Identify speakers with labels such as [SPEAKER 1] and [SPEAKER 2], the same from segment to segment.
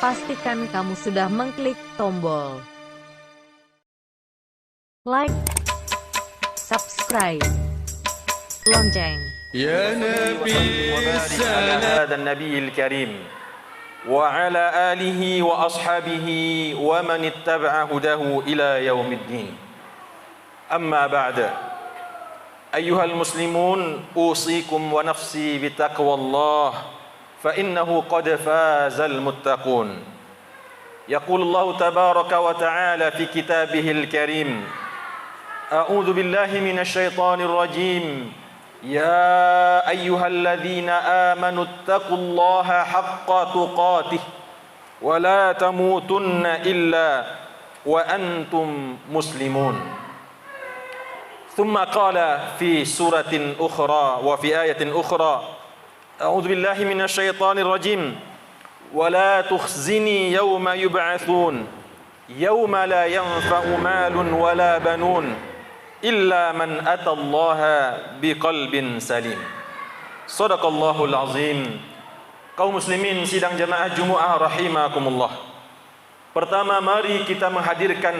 [SPEAKER 1] pastikan kamu sudah mengklik tombol like, subscribe, lonceng.
[SPEAKER 2] Ya Nabi salam
[SPEAKER 3] هذا النبي الكريم وعلى آله وأصحابه ومن اتبع هداه إلى يوم الدين أما بعد أيها المسلمون أوصيكم ونفسي بتقوى الله فإنه قد فاز المتقون يقول الله تبارك وتعالى في كتابه الكريم أعوذ بالله من الشيطان الرجيم يا أيها الذين آمنوا اتقوا الله حق تقاته ولا تموتن إلا وأنتم مسلمون ثم قال في سورة أخرى وفي آية أخرى أعوذ بالله من الشيطان الرجيم ولا تخزني يوم يبعثون يوم لا ينفع مال ولا بنون إلا من أتى الله بقلب سليم. Sadaqallahul azim. Kaum muslimin sidang jamaah Jumu'ah rahimakumullah. Pertama, mari kita menghadirkan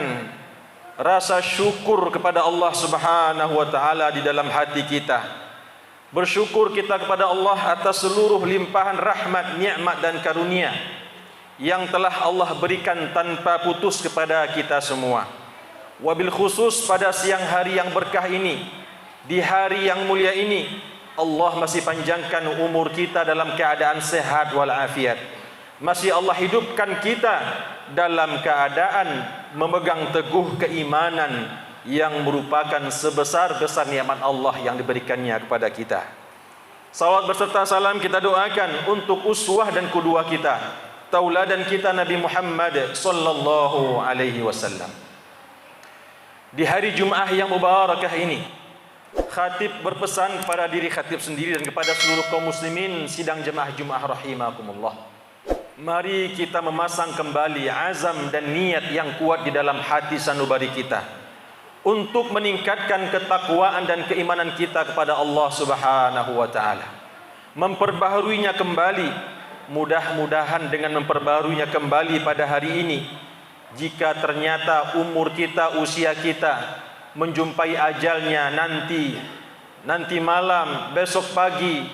[SPEAKER 3] rasa syukur kepada Allah Subhanahu wa taala di dalam hati kita. Bersyukur kita kepada Allah atas seluruh limpahan rahmat, nikmat dan karunia yang telah Allah berikan tanpa putus kepada kita semua. Wabil khusus pada siang hari yang berkah ini, di hari yang mulia ini, Allah masih panjangkan umur kita dalam keadaan sehat walafiat. Masih Allah hidupkan kita dalam keadaan memegang teguh keimanan yang merupakan sebesar-besar nikmat Allah yang diberikannya kepada kita. Salawat berserta salam kita doakan untuk uswah dan qudwah kita, tauladan kita Nabi Muhammad sallallahu alaihi wasallam. Di hari Jumat yang mubarakah ini, khatib berpesan kepada diri khatib sendiri dan kepada seluruh kaum muslimin sidang jemaah Jumat rahimakumullah. Mari kita memasang kembali azam dan niat yang kuat di dalam hati sanubari kita untuk meningkatkan ketakwaan dan keimanan kita kepada Allah Subhanahu wa taala. Memperbaharuinya kembali, mudah-mudahan dengan memperbaharuinya kembali pada hari ini, jika ternyata umur kita, usia kita menjumpai ajalnya nanti malam, besok pagi,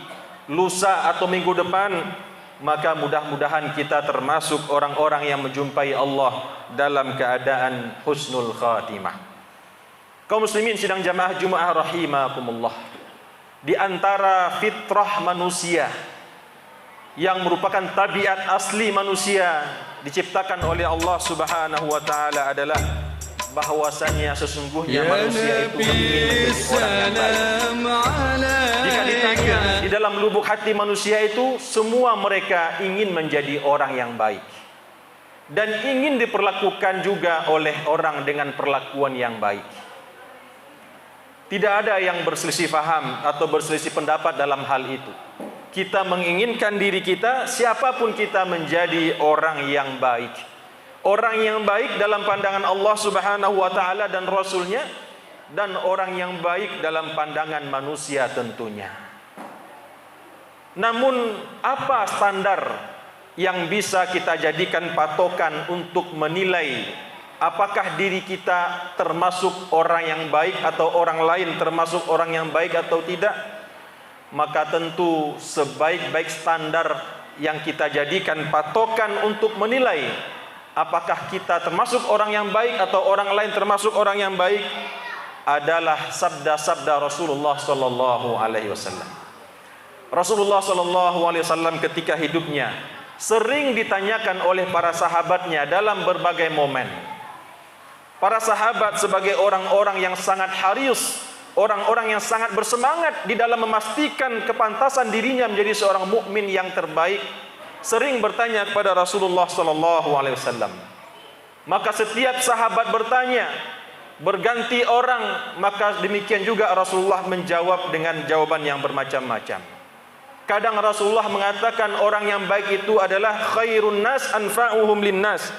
[SPEAKER 3] lusa atau minggu depan, maka mudah-mudahan kita termasuk orang-orang yang menjumpai Allah dalam keadaan husnul khatimah. Kaum muslimin sidang jamaah Jumat rahimakumullah, di antara fitrah manusia yang merupakan tabiat asli manusia diciptakan oleh Allah Subhanahu wa taala adalah bahwasanya sesungguhnya manusia itu ingin menjadi orang yang baik. Jika ditanya di dalam lubuk hati manusia itu, semua mereka ingin menjadi orang yang baik dan ingin diperlakukan juga oleh orang dengan perlakuan yang baik. Tidak ada yang berselisih faham atau berselisih pendapat dalam hal itu. Kita menginginkan diri kita, siapapun kita, menjadi orang yang baik. Orang yang baik dalam pandangan Allah Subhanahu wa taala dan Rasulnya, dan orang yang baik dalam pandangan manusia tentunya. Namun apa standar yang bisa kita jadikan patokan untuk menilai apakah diri kita termasuk orang yang baik atau orang lain termasuk orang yang baik atau tidak? Maka tentu sebaik-baik standar yang kita jadikan patokan untuk menilai apakah kita termasuk orang yang baik atau orang lain termasuk orang yang baik adalah sabda-sabda Rasulullah sallallahu alaihi wasallam. Rasulullah sallallahu alaihi wasallam ketika hidupnya sering ditanyakan oleh para sahabatnya dalam berbagai momen. Para sahabat sebagai orang-orang yang sangat haris, orang-orang yang sangat bersemangat di dalam memastikan kepantasan dirinya menjadi seorang mukmin yang terbaik, sering bertanya kepada Rasulullah sallallahu alaihi wasallam. Maka setiap sahabat bertanya, berganti orang, maka demikian juga Rasulullah menjawab dengan jawaban yang bermacam-macam. Kadang Rasulullah mengatakan orang yang baik itu adalah khairun nas anfa'uhum linnas.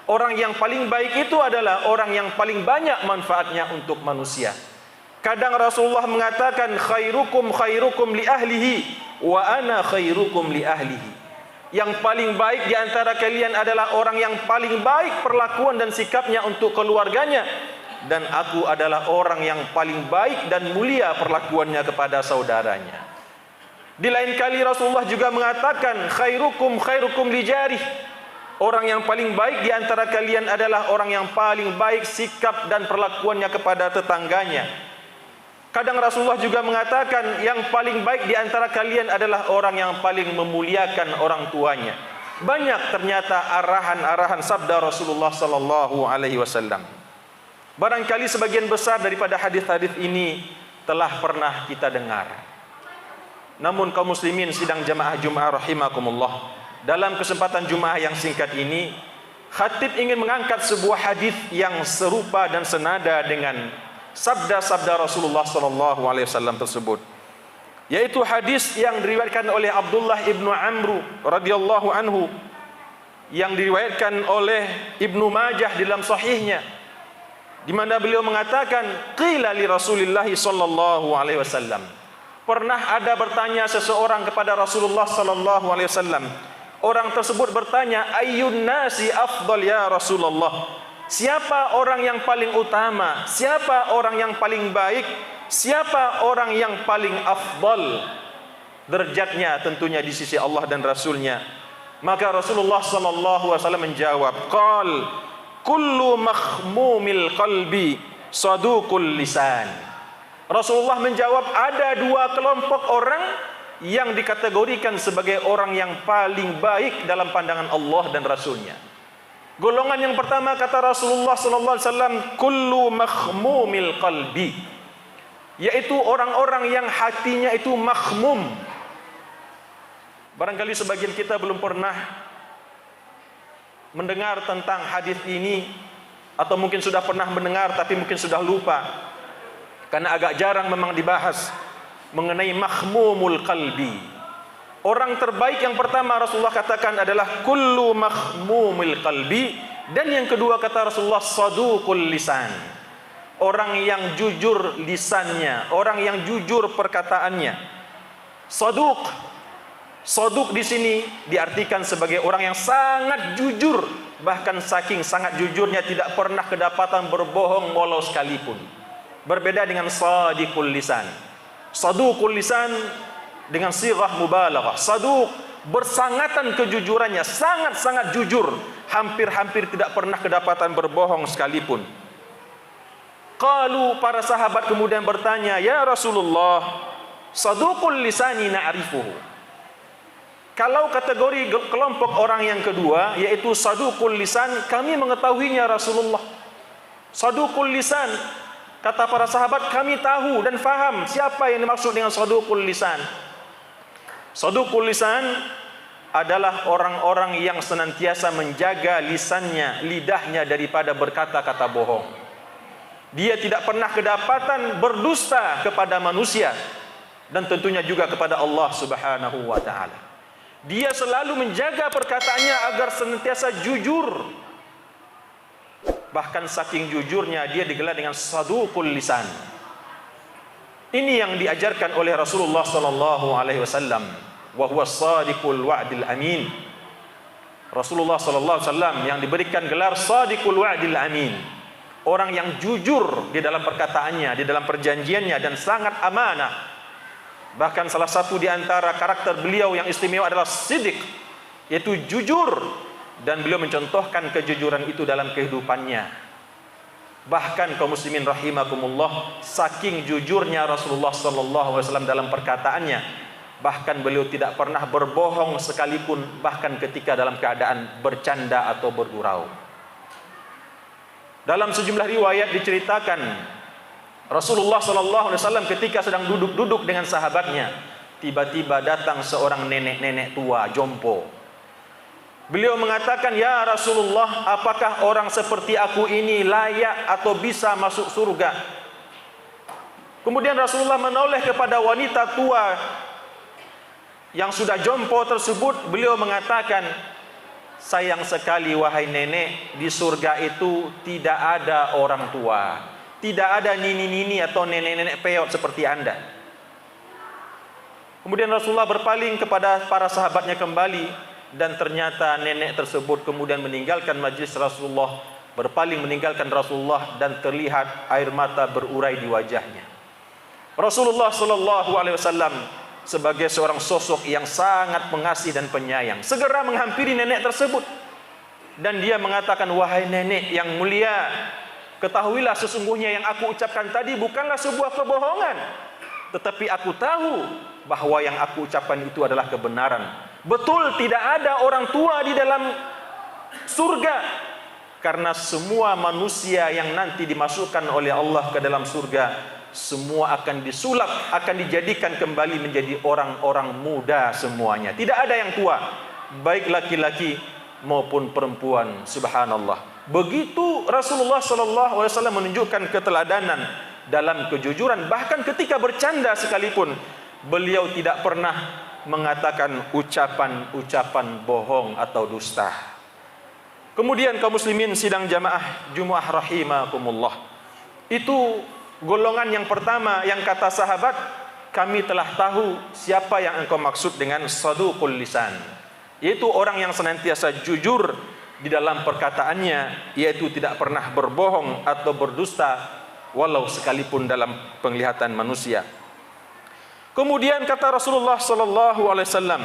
[SPEAKER 3] Orang yang paling baik itu adalah orang yang paling banyak manfaatnya untuk manusia. Kadang Rasulullah mengatakan khairukum khairukum li ahlihi wa ana khairukum li ahlihi. Yang paling baik di antara kalian adalah orang yang paling baik perlakuan dan sikapnya untuk keluarganya, dan aku adalah orang yang paling baik dan mulia perlakuannya kepada saudaranya. Di lain kali Rasulullah juga mengatakan, khairukum khairukum li jarih. Orang yang paling baik di antara kalian adalah orang yang paling baik sikap dan perlakuannya kepada tetangganya. Kadang Rasulullah juga mengatakan, yang paling baik di antara kalian adalah orang yang paling memuliakan orang tuanya. Banyak ternyata arahan-arahan sabda Rasulullah sallallahu alaihi wasallam. Barangkali sebagian besar daripada hadis-hadis ini telah pernah kita dengar. Namun kaum muslimin sidang jamaah Jumat rahimakumullah, dalam kesempatan Jumat yang singkat ini, khatib ingin mengangkat sebuah hadis yang serupa dan senada dengan sabda-sabda Rasulullah sallallahu alaihi wasallam tersebut, yaitu hadis yang diriwayatkan oleh Abdullah ibnu Amr radhiyallahu anhu, yang diriwayatkan oleh Ibnu Majah dalam sahihnya, di mana beliau mengatakan, qila li Rasulillah sallallahu alaihi wasallam, pernah ada bertanya seseorang kepada Rasulullah sallallahu alaihi wasallam. Orang tersebut bertanya, ayyun nasi afdal ya Rasulullah, siapa orang yang paling utama, siapa orang yang paling baik, siapa orang yang paling afdal derajatnya tentunya di sisi Allah dan Rasulnya. Maka Rasulullah sallallahu alaihi wasallam menjawab, qal kullu makhmumil qalbi saduqul lisan. Rasulullah menjawab, ada dua kelompok orang yang dikategorikan sebagai orang yang paling baik dalam pandangan Allah dan Rasulnya. Golongan yang pertama, kata Rasulullah sallallahu alaihi wasallam, kullu makhmumil qalbi, yaitu orang-orang yang hatinya itu makhmum. Barangkali sebagian kita belum pernah mendengar tentang hadis ini, atau mungkin sudah pernah mendengar tapi mungkin sudah lupa, karena agak jarang memang dibahas mengenai makhmumul qalbi. Orang terbaik yang pertama Rasulullah katakan adalah kullu makhmumil qalbi, dan yang kedua kata Rasulullah saduqul lisan, orang yang jujur lisannya, orang yang jujur perkataannya. Saduq di sini diartikan sebagai orang yang sangat jujur, bahkan saking sangat jujurnya tidak pernah kedapatan berbohong walau sekalipun. Berbeda dengan sadiqul lisan. Saduqul lisan dengan sighah mubalaghah. Saduq bersangatan kejujurannya, sangat-sangat jujur, hampir-hampir tidak pernah kedapatan berbohong sekalipun. Qalu, para sahabat kemudian bertanya, ya Rasulullah, saduqul lisani na'rifuhu. Kalau kategori kelompok orang yang kedua, yaitu saduqul lisan, kami mengetahuinya Rasulullah. Saduqul lisan, kata para sahabat, kami tahu dan faham siapa yang dimaksud dengan saduqul lisan. Saduqul lisan adalah orang-orang yang senantiasa menjaga lisannya, lidahnya daripada berkata-kata bohong. Dia tidak pernah kedapatan berdusta kepada manusia, dan tentunya juga kepada Allah Subhanahu wa ta'ala. Dia selalu menjaga perkataannya agar senantiasa jujur. Bahkan saking jujurnya dia digelar dengan saduqul lisan. Ini yang diajarkan oleh Rasulullah sallallahu alaihi wasallam, wa huwa shadiqul wa'dil amin. Rasulullah sallallahu alaihi wasallam yang diberikan gelar shadiqul wa'dil amin, orang yang jujur di dalam perkataannya, di dalam perjanjiannya, dan sangat amanah. Bahkan salah satu di antara karakter beliau yang istimewa adalah sidik, yaitu jujur, dan beliau mencontohkan kejujuran itu dalam kehidupannya. Bahkan kaum muslimin rahimakumullah, saking jujurnya Rasulullah sallallahu alaihi wasallam dalam perkataannya, bahkan beliau tidak pernah berbohong sekalipun, bahkan ketika dalam keadaan bercanda atau bergurau. Dalam sejumlah riwayat diceritakan, Rasulullah sallallahu alaihi wasallam ketika sedang duduk-duduk dengan sahabatnya, tiba-tiba datang seorang nenek-nenek tua jompo. Beliau mengatakan, ya Rasulullah, apakah orang seperti aku ini layak atau bisa masuk surga? Kemudian Rasulullah menoleh kepada wanita tua yang sudah jompo tersebut. Beliau mengatakan, sayang sekali wahai nenek, di surga itu tidak ada orang tua, tidak ada nini-nini atau nenek-nenek peot seperti Anda. Kemudian Rasulullah berpaling kepada para sahabatnya kembali. dan ternyata nenek tersebut kemudian meninggalkan majlis Rasulullah, berpaling meninggalkan Rasulullah, dan terlihat air mata berurai di wajahnya. Rasulullah sallallahu alaihi wasallam sebagai seorang sosok yang sangat pengasih dan penyayang segera menghampiri nenek tersebut, dan dia mengatakan, wahai nenek yang mulia, ketahuilah sesungguhnya yang aku ucapkan tadi bukanlah sebuah kebohongan, tetapi aku tahu bahwa yang aku ucapkan itu adalah kebenaran. Betul, tidak ada orang tua di dalam surga, karena semua manusia yang nanti dimasukkan oleh Allah ke dalam surga, semua akan disulap, akan dijadikan kembali menjadi orang-orang muda semuanya. Tidak ada yang tua, baik laki-laki maupun perempuan. Subhanallah. Begitu Rasulullah sallallahu alaihi wasallam menunjukkan keteladanan dalam kejujuran, bahkan ketika bercanda sekalipun beliau tidak pernah mengatakan ucapan-ucapan bohong atau dusta. Kemudian kaum muslimin sidang jamaah Jumat rahimakumullah, itu golongan yang pertama yang kata sahabat, kami telah tahu siapa yang engkau maksud dengan saduqul lisan, yaitu orang yang senantiasa jujur di dalam perkataannya, yaitu tidak pernah berbohong atau berdusta walau sekalipun dalam penglihatan manusia. Kemudian kata Rasulullah sallallahu alaihi wasallam,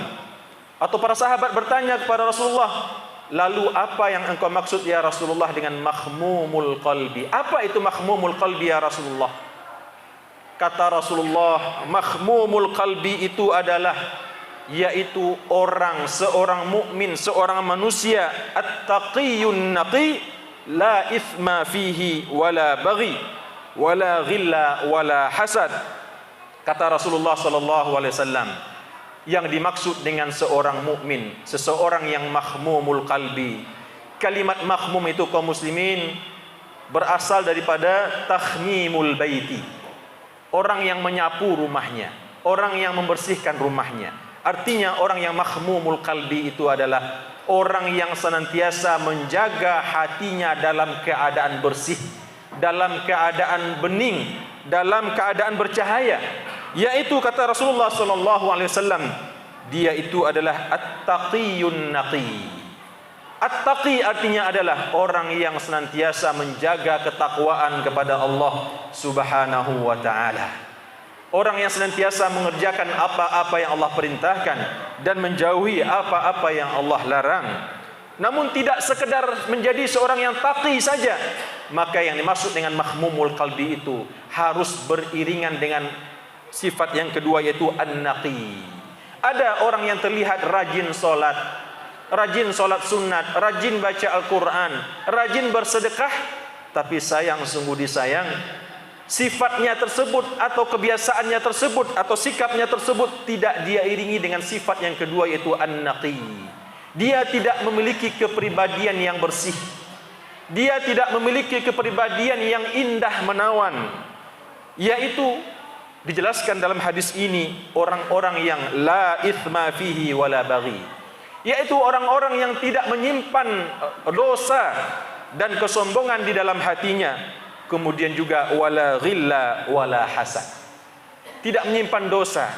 [SPEAKER 3] atau para sahabat bertanya kepada Rasulullah, lalu apa yang engkau maksud ya Rasulullah dengan makhmumul qalbi? Apa itu makhmumul qalbi ya Rasulullah? Kata Rasulullah, makhmumul qalbi itu adalah yaitu orang, seorang mukmin, seorang manusia at-taqiyun naqi, la ithma fihi wala baghi wala ghilla wala hasad. Kata Rasulullah sallallahu alaihi wasallam, yang dimaksud dengan seorang mukmin, seseorang yang makhmumul qalbi. Kalimat makhmum itu kaum muslimin berasal daripada takhmimul baiti, orang yang menyapu rumahnya, orang yang membersihkan rumahnya. Artinya orang yang makhmumul qalbi itu adalah orang yang senantiasa menjaga hatinya dalam keadaan bersih, dalam keadaan bening, dalam keadaan bercahaya. Yaitu kata Rasulullah sallallahu alaihi wasallam, dia itu adalah at-taqiyun naqi. At-taqi artinya adalah orang yang senantiasa menjaga ketakwaan kepada Allah Subhanahu wa taala. Orang yang senantiasa mengerjakan apa-apa yang Allah perintahkan dan menjauhi apa-apa yang Allah larang. Namun tidak sekedar menjadi seorang yang taqi saja, maka yang dimaksud dengan makhmumul qalbi itu harus beriringan dengan sifat yang kedua, yaitu an-naqi. Ada orang yang terlihat rajin solat sunat, rajin baca Al-Quran, rajin bersedekah, tapi sayang, sungguh disayang, sifatnya tersebut atau kebiasaannya tersebut atau sikapnya tersebut tidak dia iringi dengan sifat yang kedua, yaitu an-naqi. Dia tidak memiliki kepribadian yang bersih, dia tidak memiliki kepribadian yang indah menawan, yaitu dijelaskan dalam hadis ini orang-orang yang la ithma fihi wala baghi, yaitu orang-orang yang tidak menyimpan dosa dan kesombongan di dalam hatinya. Kemudian juga wala ghilla wala hasad, tidak menyimpan dosa,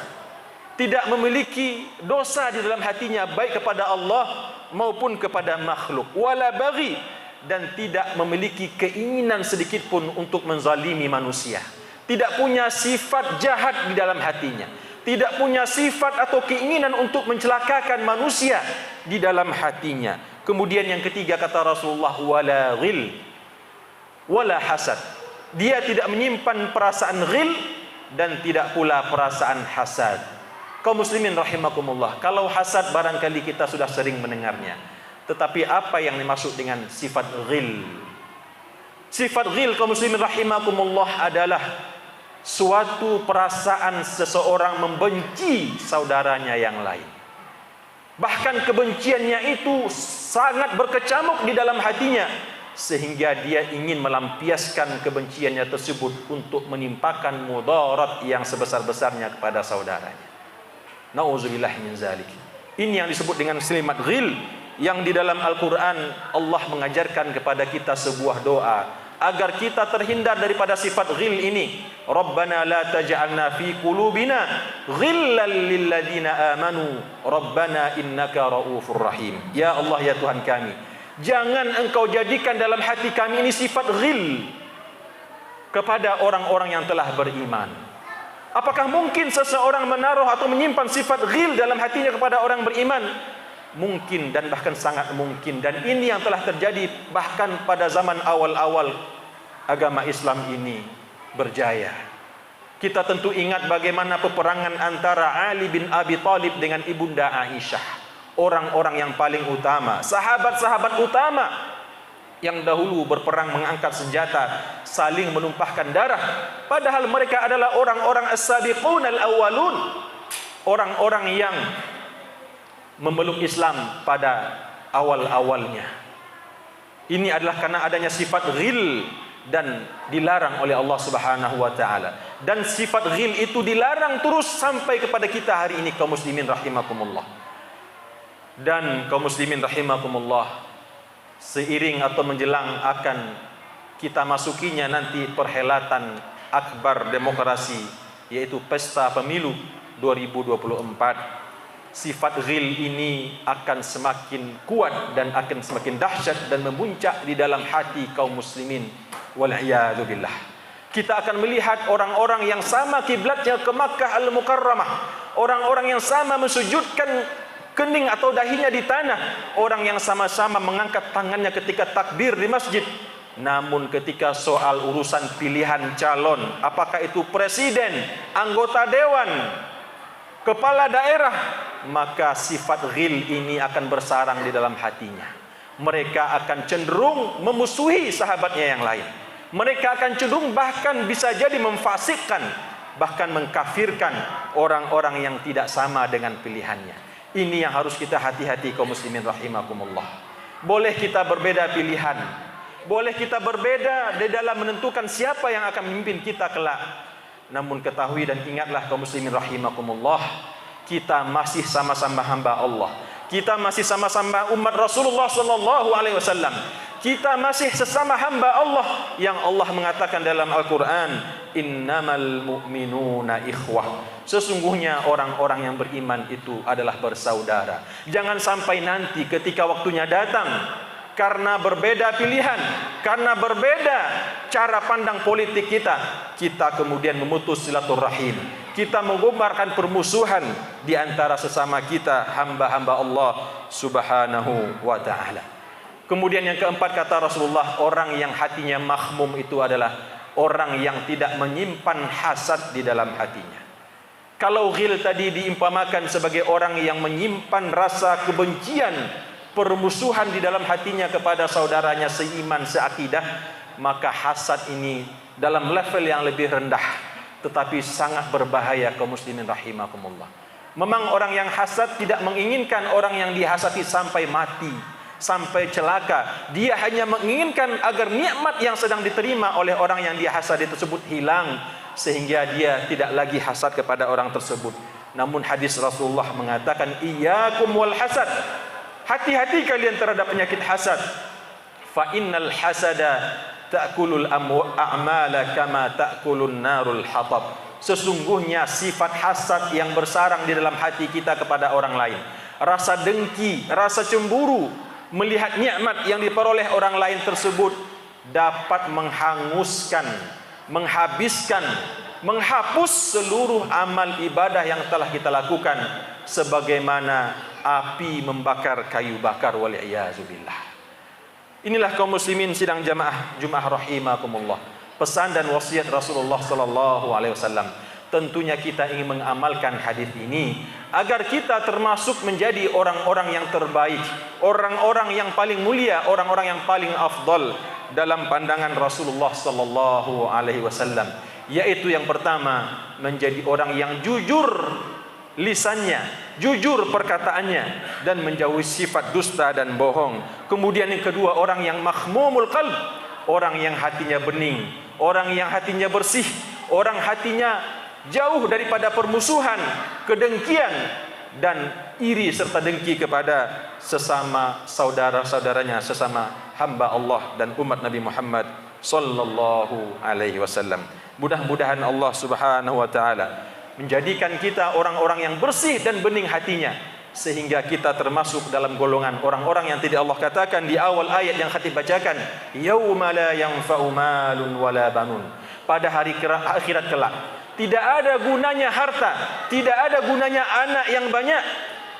[SPEAKER 3] tidak memiliki dosa di dalam hatinya baik kepada Allah maupun kepada makhluk. Wala baghi, dan tidak memiliki keinginan sedikit pun untuk menzalimi manusia. Tidak punya sifat jahat di dalam hatinya, tidak punya sifat atau keinginan untuk mencelakakan manusia di dalam hatinya. Kemudian yang ketiga kata Rasulullah, wala ghil wala hasad, dia tidak menyimpan perasaan ghil dan tidak pula perasaan hasad. Kaum muslimin rahimakumullah, kalau hasad barangkali kita sudah sering mendengarnya, tetapi apa yang dimaksud dengan sifat ghil? Sifat ghil kaum muslimin rahimakumullah adalah suatu perasaan seseorang membenci saudaranya yang lain. Bahkan kebenciannya itu sangat berkecamuk di dalam hatinya, sehingga dia ingin melampiaskan kebenciannya tersebut untuk menimpakan mudarat yang sebesar-besarnya kepada saudaranya. Nauzubillah min zalik. Ini yang disebut dengan kalimat ghil, yang di dalam Al-Quran Allah mengajarkan kepada kita sebuah doa. agar kita terhindar daripada sifat ghil ini. Rabbana la taj'alna fi qulubina ghillan lil ladzina amanu rabbana innaka raufur rahim. Ya Allah, ya Tuhan kami, jangan Engkau jadikan dalam hati kami ini sifat ghil kepada orang-orang yang telah beriman. Apakah mungkin seseorang menaruh atau menyimpan sifat ghil dalam hatinya kepada orang beriman? Mungkin, dan bahkan sangat mungkin. Dan ini yang telah terjadi bahkan pada zaman awal-awal agama Islam ini berjaya. Kita tentu ingat bagaimana peperangan antara Ali bin Abi Thalib dengan ibunda Aisyah, orang-orang yang paling utama, sahabat-sahabat utama yang dahulu berperang mengangkat senjata, saling menumpahkan darah, padahal mereka adalah orang-orang as-sabiqun al-awwalun, orang-orang yang memeluk Islam pada awal-awalnya. Ini adalah karena adanya sifat ghil dan dilarang oleh Allah Subhanahu wa taala. Dan sifat ghil itu dilarang terus sampai kepada kita hari ini, kaum muslimin rahimakumullah. Dan kaum muslimin rahimakumullah, seiring atau menjelang akan kita masukinya nanti perhelatan akbar demokrasi, yaitu pesta pemilu 2024, sifat ghil ini akan semakin kuat dan akan semakin dahsyat dan memuncak di dalam hati kaum muslimin. Wal'iyadu billah. Kita akan melihat orang-orang yang sama kiblatnya ke Makkah Al-Mukarramah, orang-orang yang sama mensujudkan kening atau dahinya di tanah, orang yang sama-sama mengangkat tangannya ketika takbir di masjid. Namun ketika soal urusan pilihan calon, apakah itu presiden, anggota dewan, kepala daerah, maka sifat ghil ini akan bersarang di dalam hatinya. Mereka akan cenderung memusuhi sahabatnya yang lain. Mereka akan cenderung bahkan bisa jadi memfasikkan, bahkan mengkafirkan orang-orang yang tidak sama dengan pilihannya. Ini yang harus kita hati-hati kaum muslimin rahimakumullah. Boleh kita berbeda pilihan, boleh kita berbeda di dalam menentukan siapa yang akan memimpin kita kelak. Namun ketahui dan ingatlah kaum muslimin rahimakumullah, kita masih sama-sama hamba Allah. Kita masih sama-sama umat Rasulullah sallallahu alaihi wasallam. Kita masih sesama hamba Allah yang Allah mengatakan dalam Al-Qur'an, innamal mu'minuna ikhwah. Sesungguhnya orang-orang yang beriman itu adalah bersaudara. Jangan sampai nanti ketika waktunya datang, karena berbeda pilihan, karena berbeda cara pandang politik kita, kita kemudian memutus silaturahim, kita mengobarkan permusuhan di antara sesama kita, hamba-hamba Allah Subhanahu wa ta'ala. Kemudian yang keempat, kata Rasulullah, orang yang hatinya makhmum itu adalah orang yang tidak menyimpan hasad di dalam hatinya. Kalau ghil tadi diumpamakan sebagai orang yang menyimpan rasa kebencian, permusuhan di dalam hatinya kepada saudaranya seiman, seakidah, maka hasad ini dalam level yang lebih rendah, tetapi sangat berbahaya kaum muslimin rahimakumullah. Memang orang yang hasad tidak menginginkan orang yang dihasati sampai mati, sampai celaka. Dia hanya menginginkan agar nikmat yang sedang diterima oleh orang yang dia hasadi tersebut hilang, sehingga dia tidak lagi hasad kepada orang tersebut. Namun hadis Rasulullah mengatakan, iyyakum wal hasad, hati-hati kalian terhadap penyakit hasad. Fa innal hasada ta'kulul a'mala kama ta'kulun narul hatab. Sesungguhnya sifat hasad yang bersarang di dalam hati kita kepada orang lain, rasa dengki, rasa cemburu melihat nikmat yang diperoleh orang lain tersebut, dapat menghanguskan, menghabiskan, menghapus seluruh amal ibadah yang telah kita lakukan, sebagaimana api membakar kayu bakar. Wal'iyazubillah. Inilah kaum muslimin sidang jamaah Jumat rahimakumullah, pesan dan wasiat Rasulullah sallallahu alaihi wasallam. Tentunya kita ingin mengamalkan hadis ini agar kita termasuk menjadi orang-orang yang terbaik, orang-orang yang paling mulia, orang-orang yang paling afdal dalam pandangan Rasulullah sallallahu alaihi wasallam, yaitu yang pertama, menjadi orang yang jujur lisannya, jujur perkataannya, dan menjauhi sifat dusta dan bohong. Kemudian yang kedua, orang yang makhmumul qalb, orang yang hatinya bening, orang yang hatinya bersih, orang hatinya jauh daripada permusuhan, kedengkian, dan iri serta dengki kepada sesama saudara-saudaranya, sesama hamba Allah dan umat Nabi Muhammad sallallahu alaihi wasallam. Mudah-mudahan Allah Subhanahu wa taala menjadikan kita orang-orang yang bersih dan bening hatinya, sehingga kita termasuk dalam golongan orang-orang yang tidak Allah katakan di awal ayat yang khatib bacakan, yauma la yanfa'u malun wala banun. Pada hari akhirat kelak tidak ada gunanya harta, tidak ada gunanya anak yang banyak,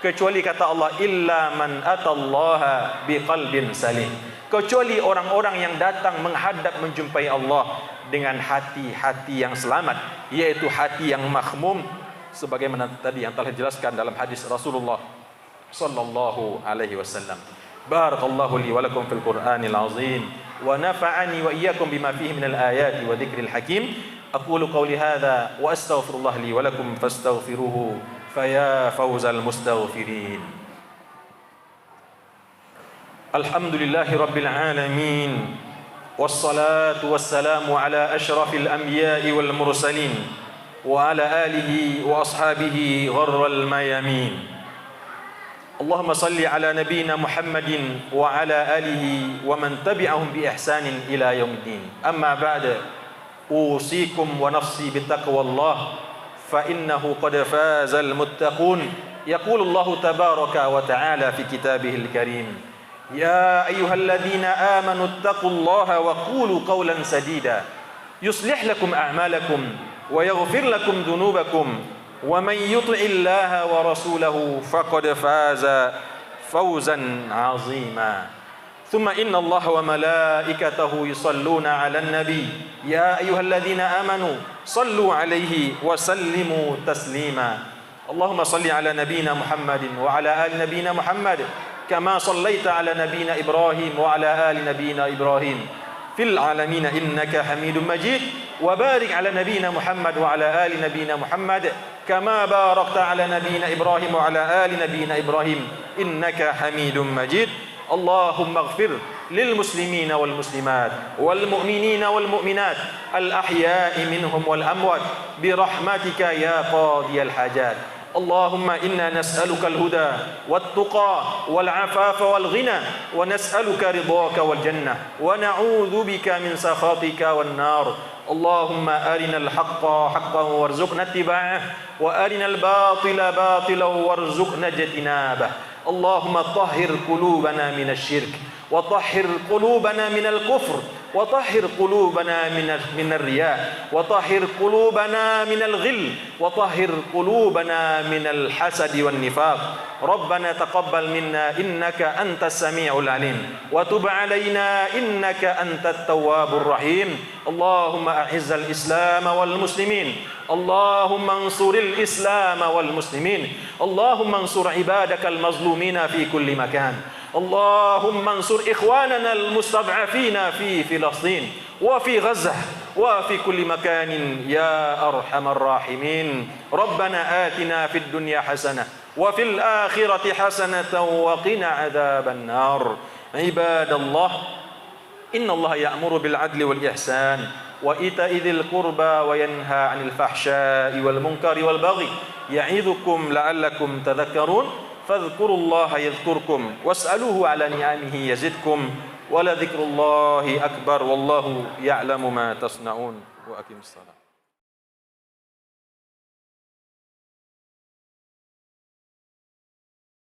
[SPEAKER 3] kecuali kata Allah, illa man atallaha biqalbin salim, kecuali orang-orang yang datang menghadap menjumpai Allah dengan hati-hati yang selamat, yaitu hati yang makhmum, sebagaimana tadi yang telah dijelaskan dalam hadis Rasulullah sallallahu alaihi wasallam. Barakallahu li wa lakum fil Qur'anil azim wa nafa'ani wa iyyakum bima fihi minal ayati wa dzikril hakim. Aqulu qawli hadza wa astaghfirullah li wa lakum fastaghfiruhu faya fawzal mustaghfirin. Alhamdulillahi rabbil alamin. Wassalatu wassalamu ala asyrafil anbiya'i wal mursalin wa ala alihi wa ashabihi gharral mayamin. Allahumma salli ala nabiyyina Muhammadin wa ala alihi wa man tabi'ahum bi ihsanin ila yaumiddin. Amma ba'da, usikum wa nafsi bittaqwallah fa innahu qad fazal muttaqun. Yaqulu Allah tabaraka wa ta'ala fi kitabihil karim, ya ayyuhalladzina amanu ittaqullaha wa qulu qawlan sadida yuslih lakum a'malakum wa yaghfir lakum dhunubakum wa man yuti'illaha wa rasulahu faqad faza fawzan 'azima. Thumma inna Allah wa malaikatahu yusalluna 'alan nabi ya ayyuhalladzina amanu sallu 'alaihi wa sallimu taslima. Allahumma salli 'ala nabiyyina Muhammadin wa 'ala ali nabiyyina Muhammad kama sallaita 'ala nabiyyina Ibrahim wa 'ala ali nabiyyina Ibrahim fil alamin innaka Hamidum Majid. Wa barik 'ala nabiyyina Muhammad wa 'ala ali nabiyyina Muhammad kama barakta 'ala nabiyyina Ibrahim wa 'ala ali nabiyyina Ibrahim innaka Hamidum Majid. Allahumma ighfir lil muslimina wal muslimat wal mu'minina wal mu'minat al ahya'i minhum wal amwat bi rahmatika ya qadiyal hajat. اللهم إنا نسألك الهدى والتقى والعفاف والغنى ونسألك رضاك والجنة ونعوذ بك من سخطك والنار. اللهم أرنا الحق حقا وارزقنا اتباعه وأرنا الباطل باطلا وارزقنا اجتنابه. اللهم طهر قلوبنا من الشرك وطهر قلوبنا من الكفر وطهر قلوبنا من الرياء وطهر قلوبنا من الغل وطهر قلوبنا من الحسد والنفاق. ربنا تقبل منا إنك أنت السميع العليم وتب علينا إنك أنت التواب الرحيم. اللهم أعز الإسلام والمسلمين، اللهم انصر الإسلام والمسلمين، اللهم انصر عبادك المظلومين في كل مكان، اللهم انصر إخواننا المستضعفين في فلسطين وفي غزة وفي كل مكان يا أرحم الراحمين. ربنا آتنا في الدنيا حسنة وفي الآخرة حسنة وقنا عذاب النار. عباد الله، إن الله يأمر بالعدل والإحسان وإيتاء ذي القربى وينهى عن الفحشاء والمنكر والبغي يعظكم لعلكم تذكرون. فاذكروا الله يذكركم واسألوه على نعمه يزدكم ولذكر الله أكبر والله يعلم ما تصنعون. وأقم الصلاة.